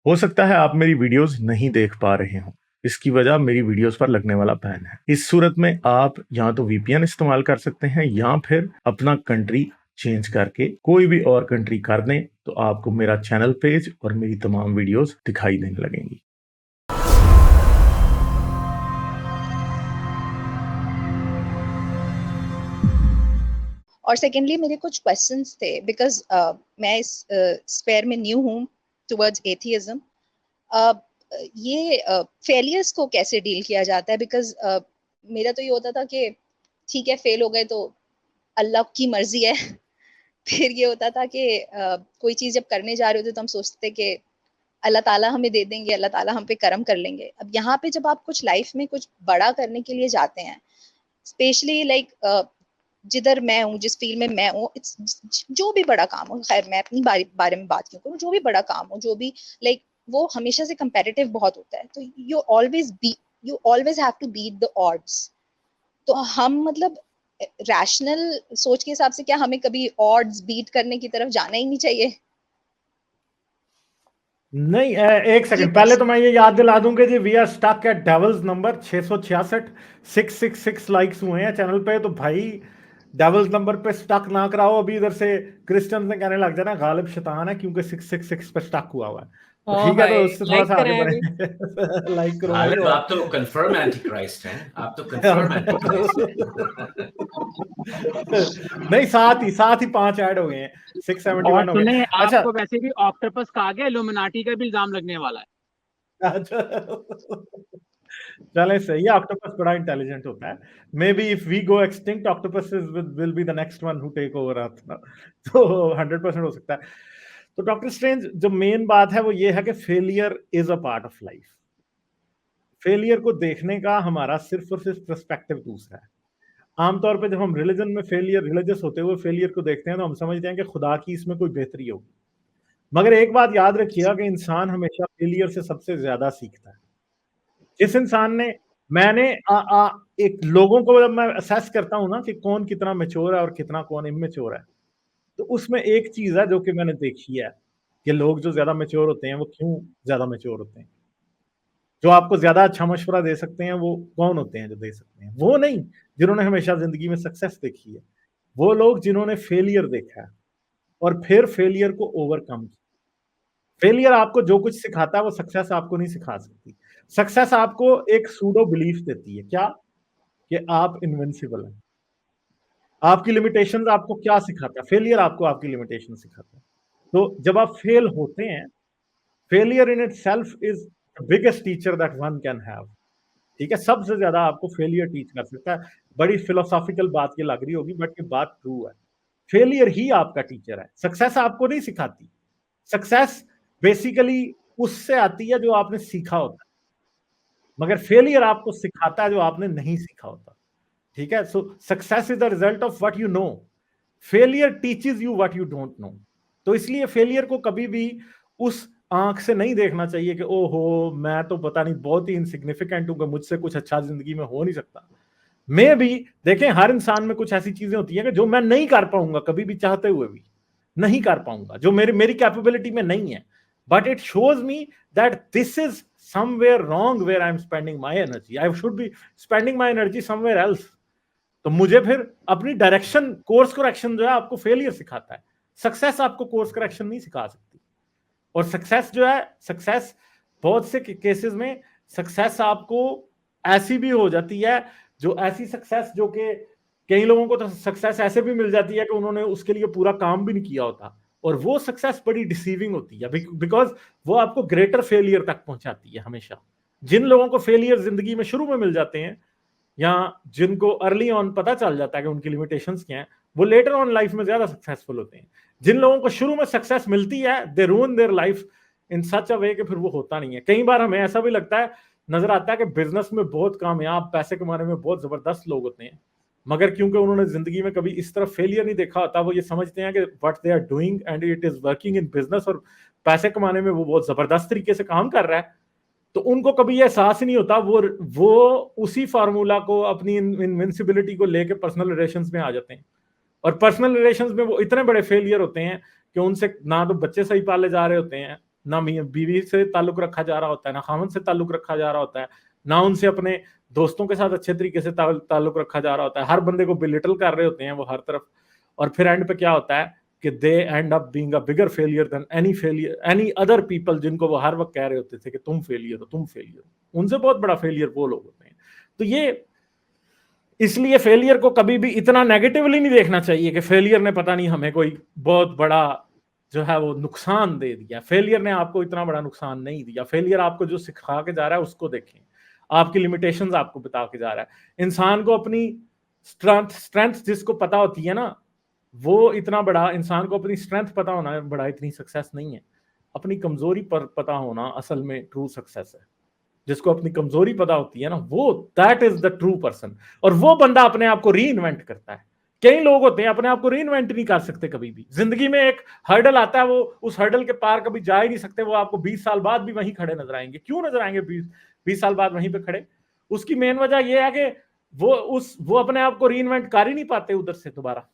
हो सकता है आप मेरी वीडियोस नहीं देख पा रहे हो। इसकी वजह मेरी वीडियोस पर लगने वाला बैन है। इस सूरत में आप या तो वीपीएन इस्तेमाल कर सकते हैं या फिर अपना कंट्री चेंज करके कोई भी और कंट्री कर दें, तो आपको मेरा चैनल पेज और मेरी तमाम वीडियोस दिखाई देने लगेंगी। और सेकेंडली मेरे कुछ क्वेश्चंस थे बिकॉज मैं इस स्फेयर में न्यू हूँ टुवर्ड्स एथियज्म। ये फेलियर्स को कैसे डील किया जाता है? बिकॉज मेरा तो ये होता था कि ठीक है, फेल हो गए तो अल्लाह की मर्जी है। फिर ये होता था कि कोई चीज जब करने जा रहे होते तो हम सोचते कि अल्लाह ताला हमें दे देंगे, अल्लाह ताला हम पे करम कर लेंगे। अब यहाँ पे जब आप कुछ लाइफ में कुछ बड़ा करने के लिए जाते हैं, स्पेशली लाइक जिधर मैं हूँ, जिस फील्ड में मैं हूँ, जो भी बड़ा काम हो, खैर मैं अपनी बारे में बात क्यों करूँ, जो भी बड़ा काम हो, जो भी लाइक वो हमेशा से कंपेटिटिव बहुत होता है। तो you always have to beat the odds. तो हम मतलब रैशनल सोच के हिसाब से क्या हमें कभी ऑड्स बीट करने की तरफ जाना ही नहीं चाहिए? नहीं, एक सेकंड पहले तो मैं ये याद दिला दूं कि जी we are stuck at devil's number 666 666 likes हुए हैं चैनल पे। तो भाई डेविल्स नंबर पे स्टक ना कराओ। अभी इधर से क्रिश्चियन ने कहने लग जाना गालिब शैतान है क्योंकि 666 पे स्टक हुआ हुआ है। तो ठीक है, तो उससे थोड़ा सा आगे बढ़े। लाइक करो भाई। गालिब, आप तो कंफर्म एंटी क्राइस्ट हैं। आप तो कंफर्म एंटी क्राइस्ट हैं। नहीं, साथ ही 5 ऐड हो गए हैं, 671 हो गए। अच्छा, आपको वैसे भी ऑक्टोपस कहा गया, इल्यूमिनाटी का भी इल्जाम लगने वाला है। अच्छा चले, सही है। ऑक्टोपस बड़ा इंटेलिजेंट होता है। Maybe if we go extinct, octopus will be the next one who take over earth ना। तो 100% हो सकता है। तो डॉक्टर स्ट्रेंज, जो मेन बात है वो ये है कि failure is a part of life. Failure को देखने का हमारा सिर्फ और सिर्फ पर्सपेक्टिव दूसरा है। आमतौर पे जब हम रिलीजन में रिलीजियस होते हुए फेलियर को देखते हैं तो हम समझते हैं कि खुदा की इसमें कोई बेहतरी होगी। मगर एक बात याद रखिएगा कि इंसान हमेशा फेलियर से सबसे ज्यादा सीखता है। जिस इंसान ने मैंने एक लोगों को जब मैं असेस करता हूं ना कि कौन कितना मैच्योर है और कितना कौन इमेच्योर है, तो उसमें एक चीज है जो कि मैंने देखी है कि लोग जो ज्यादा मैच्योर होते हैं वो क्यों ज्यादा मैच्योर होते हैं। जो आपको ज्यादा अच्छा मशवरा दे सकते हैं वो कौन होते हैं जो दे सकते हैं? वो नहीं जिन्होंने हमेशा जिंदगी में सक्सेस देखी है, वो लोग जिन्होंने फेलियर देखा है और फिर फेलियर को ओवरकम किया। फेलियर आपको जो कुछ सिखाता है वो सक्सेस आपको नहीं सिखा सकती। सक्सेस आपको एक सूडो बिलीफ देती है, क्या? कि आप इनविंसिबल हैं। आपकी लिमिटेशंस आपको क्या सिखाता है? फेलियर आपको आपकी लिमिटेशन सिखाता है। तो जब आप फेल होते हैं, failure in itself is the biggest teacher that one can have. ठीक है, सबसे ज्यादा आपको फेलियर टीच कर सकता है। बड़ी फिलोसॉफिकल बात ये लग रही होगी, बट ये बात ट्रू है। फेलियर ही आपका टीचर है, सक्सेस आपको नहीं सिखाती। सक्सेस बेसिकली उससे आती है जो आपने सीखा होता है, मगर फेलियर आपको सिखाता है जो आपने नहीं सीखा होता। ठीक है, सो success is the result of what you know, failure teaches you what you don't know. तो इसलिए फेलियर को कभी भी उस आंख से नहीं देखना चाहिए कि ओहो मैं तो पता नहीं बहुत ही इनसिग्निफिकेंट हूं, मुझसे कुछ अच्छा जिंदगी में हो नहीं सकता। मैं भी देखें, हर इंसान में कुछ ऐसी चीजें होती हैं कि जो मैं नहीं कर पाऊंगा, कभी भी चाहते हुए भी नहीं कर पाऊंगा, जो मेरी कैपेबिलिटी में नहीं है। But it shows me that this is somewhere wrong where I am spending my energy. I should be spending my energy somewhere else. तो मुझे फिर अपनी डायरेक्शन, कोर्स करेक्शन जो है आपको फेलियर सिखाता है। सक्सेस आपको कोर्स करेक्शन नहीं सिखा सकती। और सक्सेस जो है, सक्सेस बहुत से केसेस में सक्सेस आपको ऐसी भी हो जाती है, जो ऐसी सक्सेस जो कि कई लोगों को तो सक्सेस ऐसे भी मिल जाती है कि उन्होंने उसके लिए पूरा काम भी नहीं किया होता, और वो सक्सेस बड़ी डिसीविंग होती है बिकॉज वो आपको ग्रेटर फेलियर तक पहुंचाती है हमेशा। जिन लोगों को फेलियर जिंदगी में शुरू में मिल जाते हैं, या जिनको अर्ली ऑन पता चल जाता है कि उनकी लिमिटेशंस क्या हैं, वो लेटर ऑन लाइफ में ज्यादा सक्सेसफुल होते हैं। जिन लोगों को शुरू में सक्सेस मिलती है, दे रूइन देयर लाइफ इन सच अ वे कि फिर वो होता नहीं है। कई बार हमें ऐसा भी लगता है, नजर आता है कि बिजनेस में बहुत कामयाब, पैसे कमाने में बहुत जबरदस्त लोग होते हैं, मगर क्योंकि उन्होंने जिंदगी में कभी इस तरफ फेलियर नहीं देखा होता, वो ये समझते हैं कि what they are doing and it is working in business, और पैसे कमाने में वो बहुत जबरदस्त तरीके से काम कर रहा है। तो उनको कभी एहसास ही नहीं होता, वो उसी फार्मूला को, अपनी इनविंसिबिलिटी को लेके पर्सनल रिलेशंस में आ जाते हैं, और पर्सनल रिलेशंस में वो इतने बड़े फेलियर होते हैं कि उनसे ना तो बच्चे सही पाले जा रहे होते हैं, ना मियां बीवी से ताल्लुक रखा जा रहा होता है, ना खामन से ताल्लुक रखा जा रहा होता है, ना उनसे अपने दोस्तों के साथ अच्छे तरीके से ताल्लुक रखा जा रहा होता है, हर बंदे को बिलिटल कर रहे होते हैं वो हर तरफ। और फिर एंड पे क्या होता है कि they end up being a bigger failure than any other people, जिनको वो हर वक्त कह रहे होते थे कि तुम फेलियर हो, तुम फेलियर हो। उनसे बहुत बड़ा फेलियर वो लोग होते हैं। तो ये इसलिए फेलियर को कभी भी इतना नेगेटिवली नहीं देखना चाहिए कि फेलियर ने पता नहीं हमें कोई बहुत बड़ा जो है वो नुकसान दे दिया। फेलियर ने आपको इतना बड़ा नुकसान नहीं दिया। फेलियर आपको जो सिखा के जा रहा है उसको देखें, आपकी लिमिटेशंस आपको बता के जा रहा है। इंसान को अपनी स्ट्रेंथ जिसको पता होती है ना, वो इतना बड़ा, इंसान को अपनी स्ट्रेंथ पता होना बड़ा इतनी सक्सेस नहीं है। अपनी कमजोरी पर पता होना असल में ट्रू सक्सेस है। जिसको अपनी कमजोरी पता होती है ना, वो that is the true person. और वो बंदा अपने आप को री इन्वेंट करता है। कई लोग होते हैं अपने आप को री इन्वेंट नहीं कर सकते कभी भी। जिंदगी में एक हर्डल आता है, वो उस हर्डल के पार कभी जा ही नहीं सकते। वो आपको 20 साल बाद भी वहीं खड़े नजर आएंगे। क्यों नजर आएंगे 20 साल बाद वहीं पे खड़े? उसकी मेन वजह यह है कि वो अपने आप को री इन्वेंट कर ही नहीं पाते उधर से दोबारा,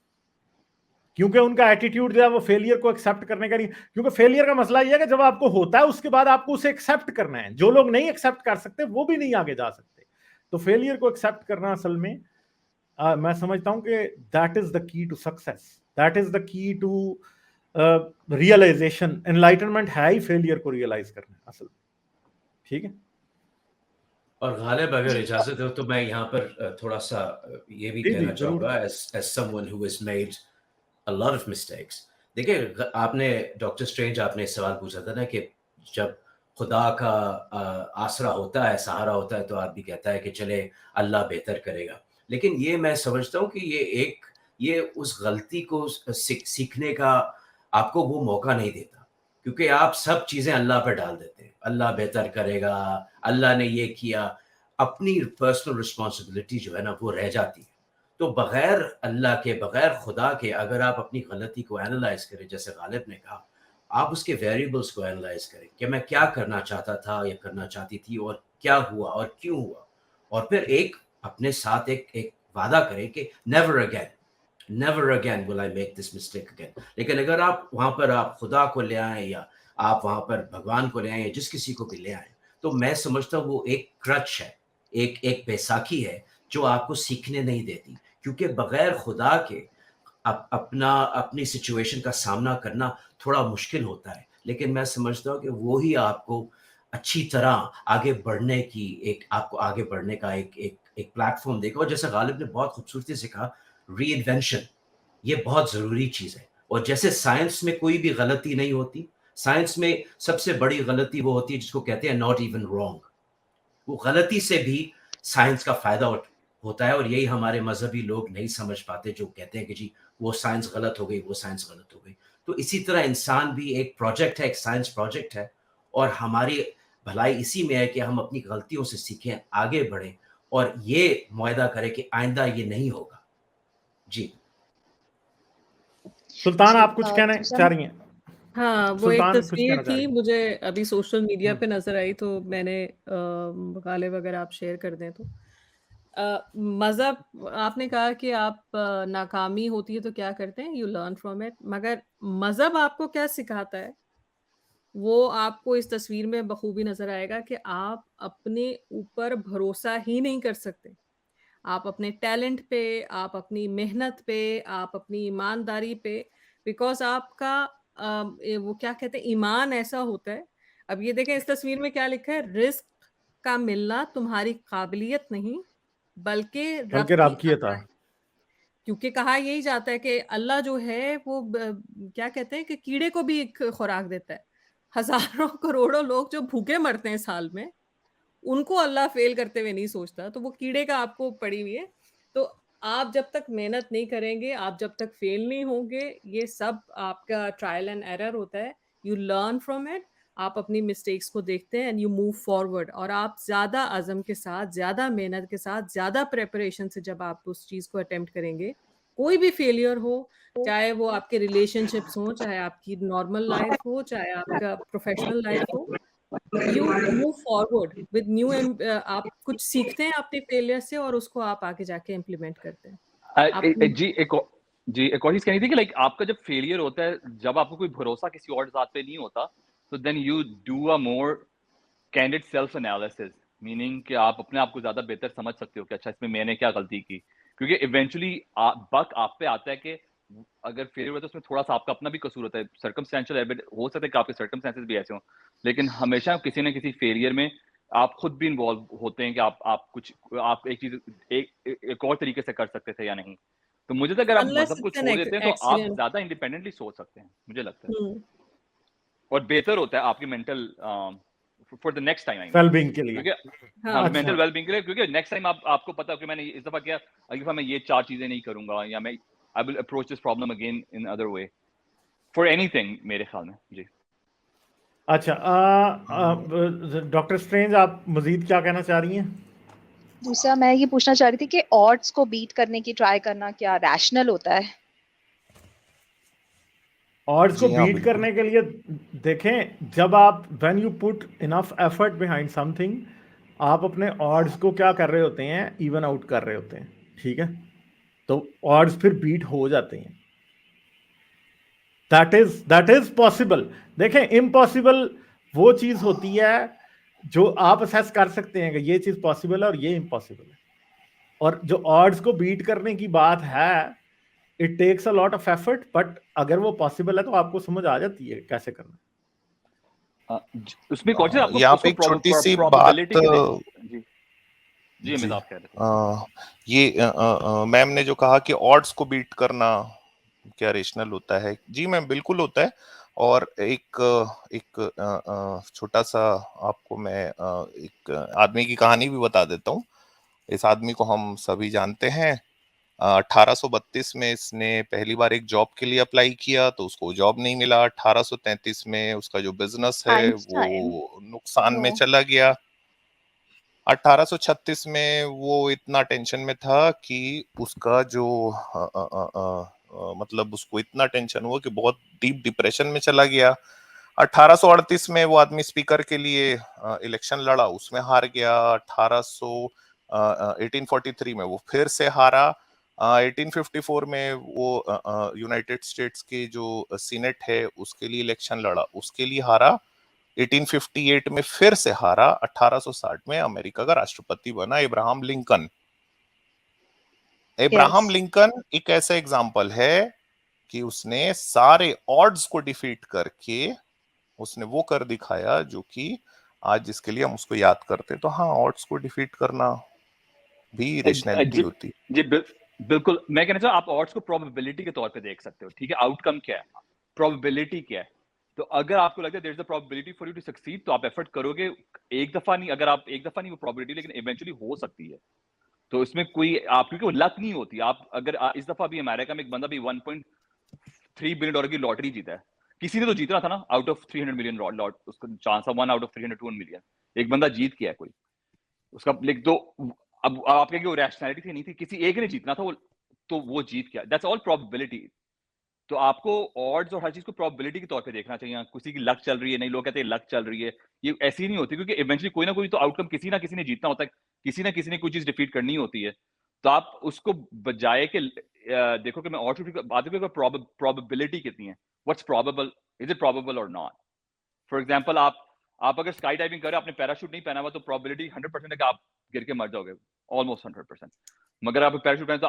क्योंकि उनका एटीट्यूड जो है वो फेलियर को एक्सेप्ट करने का नहीं। क्योंकि फेलियर का मसला ये है कि जब आपको होता है उसके बाद आपको उसे एक्सेप्ट करना है। जो लोग नहीं एक्सेप्ट कर सकते वो भी नहीं आगे जा सकते। तो फेलियर को एक्सेप्ट करना असल में मैं समझता हूं कि that is the key to success, that is the key to realization. Enlightenment है ही फेलियर को रियलाइज करना असल। ठीक है। और गालिब अगर इजाजत हो तो मैं यहाँ पर थोड़ा सा ये भी कहना चाहूँगा as someone who has made a lot of mistakes। देखिए, आपने डॉक्टर स्ट्रेंज आपने सवाल पूछा था ना कि जब खुदा का आसरा होता है, सहारा होता है, तो आदमी कहता है कि चले अल्लाह बेहतर करेगा। लेकिन ये मैं समझता हूँ कि ये उस गलती को सीखने का आपको वो मौका नहीं देता, क्योंकि आप सब चीज़ें अल्लाह पर डाल देते हैं। अल्लाह बेहतर करेगा, अल्लाह ने ये किया, अपनी पर्सनल रिस्पॉन्सिबिलिटी जो है ना वो रह जाती है। तो बगैर अल्लाह के, बगैर खुदा के अगर आप अपनी गलती को एनालाइज करें, जैसे गालिब ने कहा, आप उसके वेरिएबल्स को एनालाइज करें कि मैं क्या करना चाहता था या करना चाहती थी और क्या हुआ और क्यों हुआ, और फिर एक अपने साथ एक वादा करें कि never again will I make this mistake again. लेकिन अगर आप वहाँ पर आप खुदा को ले आएँ या आप वहाँ पर भगवान को ले आएँ या जिस किसी को भी ले आएँ, तो मैं समझता हूँ वो एक क्रच है, एक बैसाखी है जो आपको सीखने नहीं देती, क्योंकि बगैर खुदा के अपनी सिचुएशन का सामना करना थोड़ा मुश्किल होता है। लेकिन मैं समझता हूँ कि वो ही आपको अच्छी तरह आगे बढ़ने की आपको आगे बढ़ने का एक प्लेटफॉर्म देगा। और जैसे गालिब ने बहुत खूबसूरती से कहा, रीइन्वेंशन ये बहुत ज़रूरी चीज़ है। और जैसे साइंस में कोई भी गलती नहीं होती, साइंस में सबसे बड़ी गलती वो होती है जिसको कहते हैं नॉट इवन रॉन्ग। वो गलती से भी साइंस का फ़ायदा होता है, और यही हमारे मजहबी लोग नहीं समझ पाते, जो कहते हैं कि जी वो साइंस गलत हो गई, वो साइंस गलत हो गई। तो इसी तरह इंसान भी एक प्रोजेक्ट है, एक साइंस प्रोजेक्ट है, और हमारी भलाई इसी में है कि हम अपनी गलतियों से सीखें, आगे बढ़ें और ये मुआहदा करें कि आइंदा ये नहीं होगा। जी सुल्तान, आप कुछ कहना चाह रही हैं? हाँ, वो एक तस्वीर थी, मुझे अभी सोशल मीडिया पे नजर आई, तो मैंने गालिब अगर आप शेयर कर दें तो। मज़हब, आपने कहा कि आप नाकामी होती है तो क्या करते हैं, यू लर्न फ्रॉम इट। मगर मज़हब आपको क्या सिखाता है, वो आपको इस तस्वीर में बखूबी नजर आएगा कि आप अपने ऊपर भरोसा ही नहीं कर सकते। आप अपने टैलेंट पे, आप अपनी मेहनत पे, आप अपनी ईमानदारी पे, बिकॉज़ आपका वो क्या कहते हैं, ईमान ऐसा होता है। अब ये देखें इस तस्वीर में क्या लिखा है, रिज़्क का मिलना तुम्हारी काबिलियत नहीं, बल्कि रब की अता है। क्योंकि कहा यही जाता है कि अल्लाह जो है वो क्या कहते हैं कि कीड़े को भी एक खुराक देता है। हज़ारों करोड़ों लोग जो भूखे मरते हैं साल में, उनको अल्लाह फेल करते हुए नहीं सोचता, तो वो कीड़े का आपको पड़ी हुई है। तो आप जब तक मेहनत नहीं करेंगे, आप जब तक फेल नहीं होंगे, ये सब आपका ट्रायल एंड एरर होता है। यू लर्न फ्रॉम इट, आप अपनी मिस्टेक्स को देखते हैं एंड यू मूव फॉरवर्ड, और आप ज़्यादा अज़म के साथ, ज़्यादा मेहनत के साथ, ज़्यादा प्रिपरेशन से जब आप उस चीज़ को अटेम्प्ट करेंगे, कोई भी फेलियर हो, चाहे वो आपके रिलेशनशिप्स हो, चाहे आपकी नॉर्मल लाइफ हो, चाहे आपका प्रोफेशनल लाइफ हो, you move forward with new, आप कुछ सीखते हैं अपने फेलियर से और उसको आप आगे जाके इम्प्लीमेंट करते हैं। जी एक और चीज कहनी थी कि लाइक आपका जब फेलियर होता है, जब आपको कोई भरोसा किसी और जात पे नहीं होता, so then you do a more candid self analysis, meaning कि आप अपने आप को ज़्यादा बेहतर समझ सकते हो कि अच्छा इसमें मैंने क्या गलती की, क्योंकि इवेंचुअली बक आप पे आता है कि अगर फेलियर हुआ तो उसमें थोड़ा सा आपका अपना भी कसूर होता है, सर्कमस्टेंशियल एविडेंस हो सकता है कि आपके सर्कमस्टेंसेस भी ऐसे हों, लेकिन हमेशा किसी न किसी फेलियर में आप खुद भी इन्वॉल्व होते हैं कि आप एक चीज एक और तरीके से कर सकते थे या नहीं। तो मुझे तो अगर आप Unless मजहब को it's an छोड़ देते हैं तो आप accident. ज्यादा इंडिपेंडेंटली सोच सकते हैं, मुझे लगता है, हम्म, और बेहतर होता है आपकी mental for the next time, well being के लिए। क्योंकि हाँ हाँ अच्छा। मेंटल वेलबींग के लिए, क्योंकि नेक्स्ट टाइम आपको पता है कि मैंने इस दफा क्या, अगली दफा मैं ये 4 चीजें नहीं करूंगा, या मैं I will approach this problem again in other way for anything, मेरे ख्याल में जी। अच्छा, डॉक्टर स्ट्रेंज आप मजीद क्या कहना चाह रही हैं? दूसरा मैं ये पूछना चाह रही थी कि ऑड्स को बीट करने की ट्राई करना क्या रैशनल होता है? ऑड्स को जी हाँ, बीट बिल्कुल। करने के लिए देखें, जब आप when you put enough effort behind something, आप अपने ऑड्स को क्या कर रहे होते हैं, इवन आउट कर रहे होते हैं, ठीक है? तो ऑड्स फिर बीट हो जाते हैं। That is possible. देखें, इम्पॉसिबल वो चीज होती है जो आप असेस कर सकते हैं कि ये चीज पॉसिबल है और ये इम्पॉसिबल है, और जो ऑड्स को बीट करने की बात है, it takes a lot of effort, but अगर वो पॉसिबल है तो आपको समझ आ जाती है कैसे करना है। उसमें कौन सी आपको यहाँ उसको पे एक छोटी सी probability बात, के जी जी अमित आप कह रहे थे। ये मैम ने जो कहा कि ऑड्स को बीट करना क्या रेशनल होता है, जी मैम बिल्कुल होता है। और एक छोटा सा आपको मैं एक आदमी की कहानी भी बता देता हूँ। इस आदमी को हम सभी जानते हैं। 1832 में इसने पहली बार एक जॉब के लिए अप्लाई किया तो उसको जॉब नहीं मिला। 1833 में उसका जो बिजनेस है आइंस्टाइन। वो नुकसान में नो। चला गया। 1836 में वो इतना टेंशन में था कि उसका जो मतलब उसको इतना टेंशन हुआ कि बहुत डीप डिप्रेशन में चला गया। 1838 में वो आदमी स्पीकर के लिए इलेक्शन लड़ा, उसमें हार गया। 1843 में वो फिर से हारा। 1854 में वो यूनाइटेड स्टेट्स के जो सीनेट है उसके लिए इलेक्शन लड़ा, उसके लिए हारा। 1858 में फिर से हारा। 1860 में अमेरिका का राष्ट्रपति बना Ibrahim Lincoln. Ibrahim Yes. Lincoln एक ऐसा एग्जाम्पल है कि उसने सारे ऑड्स को डिफीट करके उसने वो कर दिखाया जो कि आज जिसके लिए हम उसको याद करते। तो हाँ, ऑड्स को डिफीट करना भी रेशनैलिटी होती है। जी बिल्कुल, मैं कहना चाहूँ आप ऑड्स को प्रोबेबिलिटी के तौर पे देख सकते हो, ठीक है? आउटकम क्या है, प्रोबेबिलिटी क्या है। तो अगर आपको लगता है there is a probability for you to succeed, तो आप एफर्ट करोगे। एक दफा नहीं, अगर आप एक दफा नहीं वो प्रोबेबिलिटी, लेकिन इवेंचुअली हो सकती है। तो इसमें कोई आप, क्योंकि वो लक नहीं होती। आप अगर इस दफा भी अमेरिका में एक बंदा भी 1.3 बिलियन डॉलर की लॉटरी जीता है, किसी ने तो जीतना था ना, आउट ऑफ 300 मिलियन लॉट, उसका चांस है 1 आउट ऑफ 300 2 मिलियन। एक बंदा जीत गया कोई उसका, लेकिन तो अब आप कहेंगे वो रैशनैलिटी थी, नहीं थी, किसी एक ने जीतना था, वो तो वो जीत गया। That's all probability. तो आपको ऑड्स और हर चीज को प्रोबेबिलिटी के तौर पे देखना चाहिए। किसी की लक चल रही है, नहीं लोग कहते हैं लक चल रही है, ये ऐसी नहीं होती, क्योंकि इवेंचुअली कोई ना कोई तो आउटकम किसी ना किसी ने जीतना होता है, किसी ना किसी ने कोई चीज डिफीट करनी होती है। तो आप उसको बजाय के देखो कि मैं ऑड्स की बात करूं, प्रोबेबिलिटी कितनी है, what's probable, is it probable और नॉट। फॉर एग्जांपल आप अगर स्काई डाइविंग कर रहे हो, आपने पैराशूट नहीं पहना हुआ, तो प्रोबेबिलिटी 100% है कि आप गिर के मर जाओगे, ऑलमोस्ट 100%। मगर आप पैराशूट पहने तो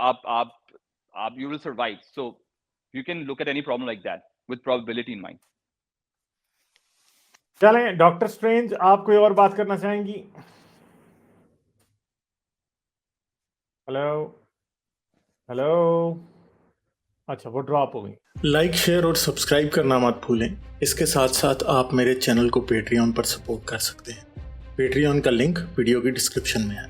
आप you will survive. So you can look at any problem like that with probability in mind. चलें, डॉक्टर स्ट्रेंज आप कोई और बात करना चाहेंगी? हेलो हेलो, अच्छा वो ड्रॉप हो गई। लाइक, शेयर और सब्सक्राइब करना मत भूलें। इसके साथ साथ आप मेरे चैनल को पेट्रियन पर सपोर्ट कर सकते हैं। पेट्रियन का लिंक वीडियो की डिस्क्रिप्शन में है।